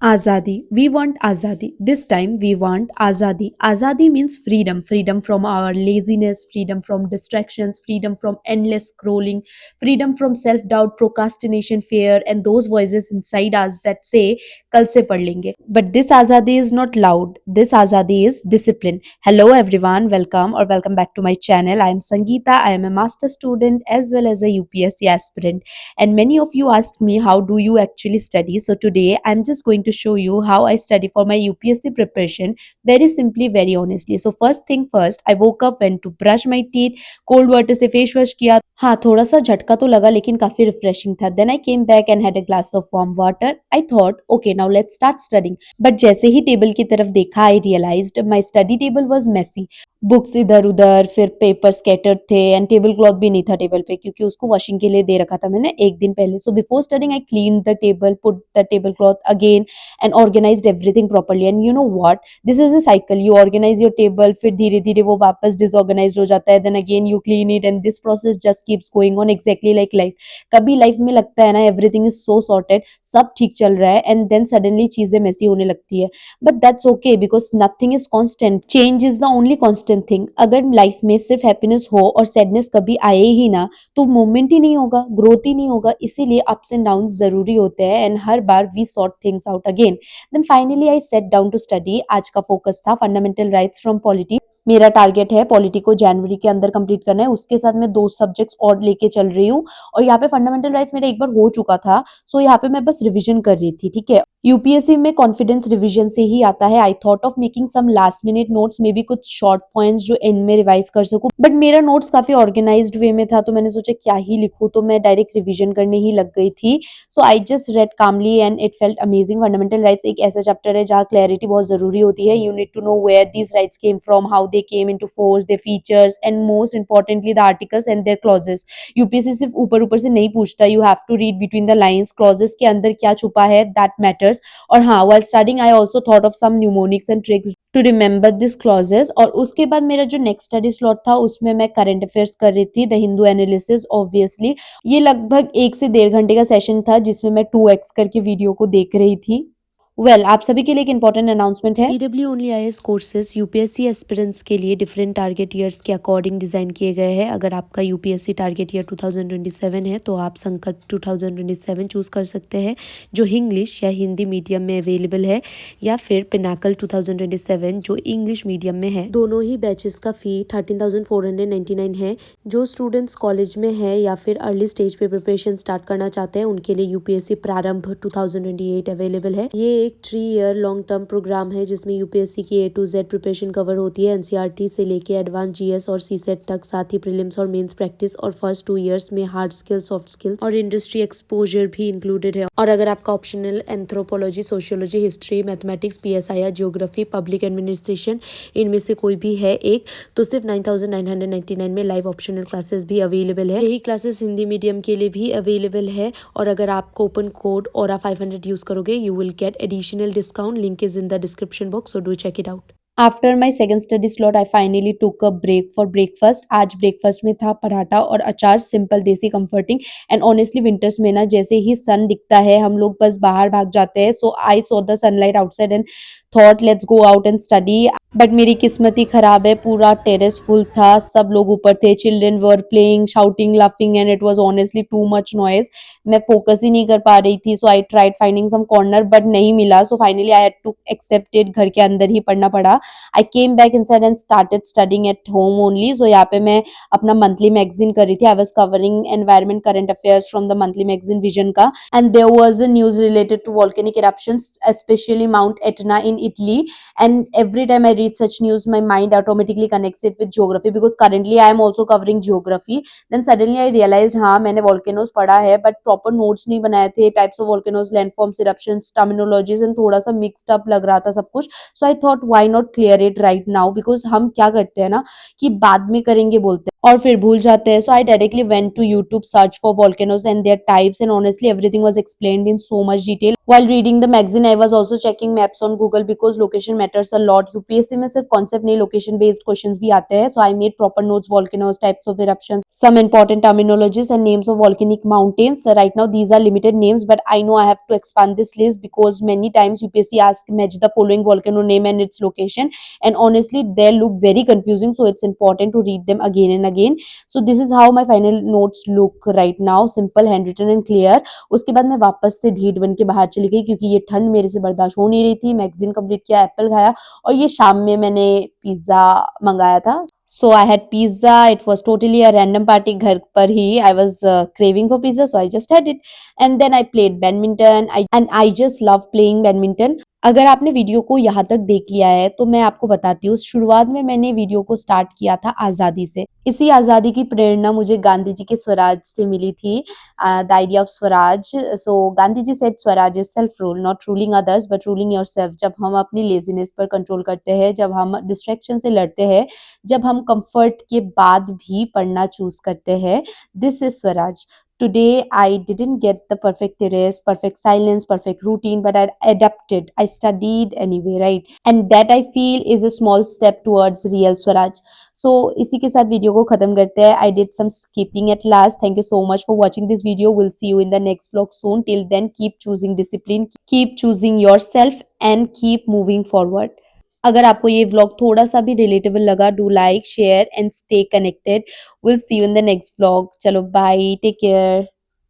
Azadi. We want Azadi. This time we want Azadi. Azadi means freedom. Freedom from our laziness, freedom from distractions, freedom from endless scrolling, freedom from self doubt, procrastination, fear, and those voices inside us that say, Kal se pad lenge. But this Azadi is not loud. This Azadi is discipline. Hello everyone. Welcome or welcome back to my channel. I am Sangeeta. I am a master student as well as a UPSC aspirant, and many of you asked me how do you actually study. So today I'm just going to show you how I study for my UPSC preparation, very simply, very honestly. So first thing first, I woke up, went to brush my teeth, cold water से face wash किया. हाँ, थोड़ा सा झटका तो लगा लेकिन काफी रिफ्रेशिंग था. Then I came back and had a glass of warm water. I thought okay now let's start studying. But जैसे ही टेबल की तरफ देखा I realised my study table was messy. Books इधर-उधर, फिर पेपर स्कैटर्ड थे and table cloth भी नहीं था टेबल पे क्योंकि उसको वॉशिंग के लिए दे रखा था मैंने एक दिन पहले. So before studying I cleaned the table, put the tablecloth again and organised everything properly. And you know what? This is a cycle. You organise your table, फिर धीरे-धीरे वो वापस डिसऑर्गेनाइज्ड हो जाता है, then again you clean it and this process just keeps going on exactly like life. कभी life में लगता है ना एवरीथिंग इज सो सॉर्टेड, सब ठीक चल रहा है एंड देन सडनली चीजें मेसी होने लगती है. But that's okay because nothing is constant. Change is the only constant thing. अगर लाइफ में सिर्फ हैप्पीनेस हो और सैडनेस कभी आए ही ना, तो मूवमेंट ही नहीं होगा, ग्रोथ ही नहीं होगा. इसीलिए अप्स एंड डाउन जरूरी होते हैं एंड हर बार we sort things out again. Then finally I set down to study. आज का फोकस था फंडामेंटल राइट्स फ्रॉम पॉलिटी. मेरा टारगेट है पॉलिटी को जनवरी के अंदर कंप्लीट करना है. उसके साथ मैं दो सब्जेक्ट्स और लेके चल रही हूँ और यहाँ पे फंडामेंटल राइट्स मेरा एक बार हो चुका था. सो यहाँ पे मैं बस रिवीजन कर रही थी. ठीक है, यूपीएससी में कॉन्फिडेंस रिवीजन से ही आता है. I thought of making some last minute notes, maybe कुछ शॉर्ट पॉइंट्स जो एंड में रिवाइज कर सकूं. बट मेरा नोट्स काफी ऑर्गेनाइज्ड वे में था तो मैंने सोचा क्या ही लिखूं, तो मैं डायरेक्ट रिवीजन करने ही लग गई थी. So I just read calmly and it felt amazing. Fundamental rights एक ऐसा चैप्टर है जहाँ क्लैरिटी बहुत जरूरी होती है. You need to know where these rights came from, how they came into force, their features and most importantly the articles and their clauses. UPSC सिर्फ ऊपर ऊपर से नहीं पूछता. You have to read between the lines. Clauses के अंदर क्या छुपा है, दैट मैटर्स. और हाँ, while studying I also thought of some mnemonics and tricks to remember these clauses. और उसके बाद मेरा जो नेक्स्ट स्टडी स्लॉट था उसमें मैं करंट अफेयर्स कर रही थी, द हिंदू एनालिसिस ऑब्वियसली. ये लगभग 1 से 1.5 घंटे का सेशन था जिसमें मैं 2x करके वीडियो को देख रही थी. आप सभी के लिए एक इंपॉर्टेंट अनाउंसमेंट है. ईडब्ल्यू only IAS courses UPSC aspirants के लिए डिफरेंट टारगेट ईयर्स के अकॉर्डिंग डिजाइन किए गए हैं. अगर आपका यूपीएससी टारगेट ईयर 2027 है तो आप संकल्प 2027 चूज कर सकते हैं जो इंग्लिश या हिंदी मीडियम में अवेलेबल है, या फिर पिनाकल 2027 जो इंग्लिश मीडियम में है. दोनों ही बैचेस का फी 13,499 है. जो स्टूडेंट्स कॉलेज में है या फिर अर्ली स्टेज पे प्रिपरेशन स्टार्ट करना चाहते हैं उनके लिए यूपीएससी प्रारंभ 2028 अवेलेबल है. ये एक 3 ईयर लॉन्ग टर्म प्रोग्राम है जिसमें यूपीएससी की A to Z preparation cover होती है. एनसीईआरटी से लेके एडवांस जीएस और सीसेट तक, साथ ही प्रीलिम्स और मेंस प्रैक्टिस, और फर्स्ट 2 ईयर्स में हार्ड स्किल्स, सॉफ्ट स्किल्स और इंडस्ट्री एक्सपोजर भी इंक्लूडेड है. और अगर आपका optional anthropology, sociology, history, mathematics, PSIR, geography, public administration इनमें से कोई भी है एक, तो सिर्फ 9,999 में लाइव ऑप्शनल क्लासेस भी अवेलेबल है. यही क्लासेस हिंदी मीडियम के लिए भी अवेलेबल है. और अगर आप कूपन कोड ORA 500 यूज करोगे you will get additional discount. Link is in the description box, so do check it out. After my second study slot I finally took a break for breakfast. आज breakfast में था पराठा और अचार, simple, देसी, comforting. And honestly winters में ना जैसे ही सन दिखता है हम लोग बस बाहर भाग जाते हैं. So I saw the sunlight outside and thought let's go out and study. But मेरी किस्मत ही खराब है, पूरा टेरेस फुल था, सब लोग ऊपर थे. Children were playing, shouting, laughing and it was honestly too much noise. मैं फोकस ही नहीं कर पा रही थी. So I tried finding some corner but नहीं मिला. So finally I had to accept it, घर के अंदर ही पढ़ना पड़ा. I came back inside and started studying at home only. So यहाँ पे मैं अपना मंथली मैगजीन कर रही थी. I was covering environment current affairs from the monthly magazine Vision का. And there was a news related to volcanic eruptions, especially Mount Etna in Italy. And every time I read such news my mind automatically connects it with geography because currently I am also covering geography. Then suddenly I realized हाँ मैंने volcanoes पढ़ा है but proper notes नहीं बनाए थे. types of volcanoes, landforms, eruptions, terminologies and थोड़ा सा mixed up लग रहा था सब कुछ. So I thought why not clear it right now because हम क्या करते हैं ना कि बाद में करेंगे बोलते हैं और फिर भूल जाते हैं. So I directly went to YouTube, search for volcanoes and their types, and honestly everything was explained in so much detail. While reading the magazine I was also checking maps on Google because location matters a lot. UPSC UPSC में सिर्फ concept नहीं, location based questions भी आते हैं. So I made proper notes, volcanoes, types of eruptions, some important terminologies and names of volcanic mountains. So right now these are limited names, but I know I have to expand this list because many times UPSC asks match the following volcano name and its location, and honestly they look very confusing, so it's important to read them again and again. So this is how my final notes look right now, simple, handwritten and clear. उसके बाद मैं वापस से ढीठ बन के बाहर चली गई क्योंकि ये ठंड मेरे से बर्दाश्त हो नहीं रही थी. मैगजीन कंप्लीट किया, एप्पल खाया, और ये शाम में मैंने पिज्जा मंगाया था. So I had pizza. It was totally a random party. घर पर ही I was craving for pizza, so I just had it. And then I played badminton. And I just love playing badminton. अगर आपने video को यहाँ तक देख लिया है तो मैं आपको बताती हूँ, शुरुआत में मैंने वीडियो को स्टार्ट किया था आज़ादी से. इसी आज़ादी की प्रेरणा मुझे गांधी जी के स्वराज से मिली थी. The idea of swaraj. So Gandhi ji said swaraj is self rule, not ruling others but ruling yourself. जब हम अपनी लेजीनेस पर कंट्रोल करते हैं, जब हम डिस्ट्रैक्शन से लड़ते हैं, जब हम कंफर्ट के बाद भी पढ़ना चूज करते हैं, this is Swaraj. Today, I didn't get the perfect terrace, perfect silence, perfect routine, but I adapted. I studied anyway, right? And that I feel is a small step towards real Swaraj. So, इसी के साथ video को खत्म करते हैं. I did some skipping at last. Thank you so much for watching this video. We'll see you in the next vlog soon. Till then, keep choosing discipline, keep choosing yourself, and keep moving forward. अगर आपको ये vlog थोड़ा सा भी relatable लगा, do like, share and stay connected. Will see you in the next vlog. चलो bye, take care.